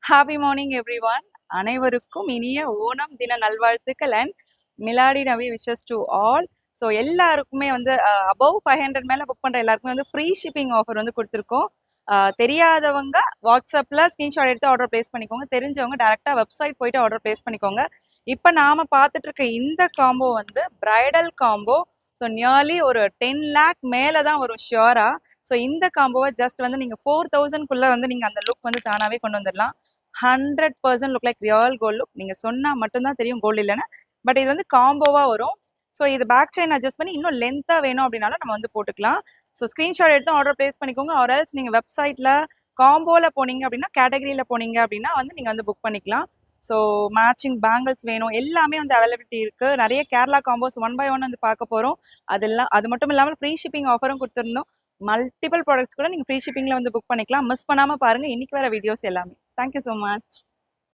Happy morning everyone. அனைவருக்கும் இனிய ஓணம் தின நல்வாழ்த்துக்கள் and Miladi Navi wishes to all. So எல்லாருக்குமே வந்து அபவ் 500 மேலே புக் பண்ணுற எல்லாருக்குமே வந்து ஃப்ரீ ஷிப்பிங் ஆஃபர் வந்து கொடுத்துருக்கோம். தெரியாதவங்க வாட்ஸ்அப்பில் ஸ்க்ரீன்ஷாட் எடுத்து ஆர்டர் ப்ளேஸ் பண்ணிக்கோங்க. தெரிஞ்சவங்க டேரெக்டாக வெப்சைட் போயிட்டு ஆர்டர் ப்ளேஸ் பண்ணிக்கோங்க. இப்போ நாம் பார்த்துட்டு இருக்க இந்த காம்போ வந்து பிரைடல் காம்போ. ஸோ நியர்லி ஒரு 10 lakh மேலே தான் வரும் ஷியோரா. ஸோ இந்த காம்போவை ஜஸ்ட் வந்து நீங்கள் 4000க்குள்ளே வந்து நீங்கள் அந்த லுக் வந்து தானாகவே கொண்டு வந்துடலாம். 100% look like real gold look. நீங்கள் சொன்னால் மட்டும்தான் தெரியும் கோல்டு இல்லைன்னு. பட் இது வந்து காம்போவாக வரும். ஸோ இது பேக் செயின் அட்ஜஸ்ட் பண்ணி இன்னும் லென்த்தாக வேணும் அப்படின்னாலும் நம்ம வந்து போட்டுக்கலாம். ஸோ ஸ்க்ரீன்ஷாட் எடுத்து ஆர்டர் ப்ளேஸ் பண்ணிக்கோங்க. ஆர் எல்ஸ் நீங்கள் வெப்சைட்டில் காம்போவில் போனீங்க அப்படின்னா கேட்டகரியில் போனீங்க அப்படின்னா வந்து நீங்கள் வந்து புக் பண்ணிக்கலாம். ஸோ மேட்சிங் பேங்கிள்ஸ் வேணும் எல்லாமே வந்து அவைலபிலிட்டி இருக்குது. நிறைய கேரளா காம்போஸ் 1 by 1 வந்து பார்க்க போகிறோம். அது மட்டும் இல்லாமல் ஃப்ரீ ஷிப்பிங் ஆஃபரும் கொடுத்துருந்தோம். மல்டிபிள் ப்ராடக்ட்ஸ் கூட நீங்கள் ஃப்ரீ ஷிப்பிங்கில் வந்து புக் பண்ணிக்கலாம். மிஸ் பண்ணாமல் பாருங்கள் இன்னைக்கு வர வீடியோஸ் எல்லாமே. Thank you so much.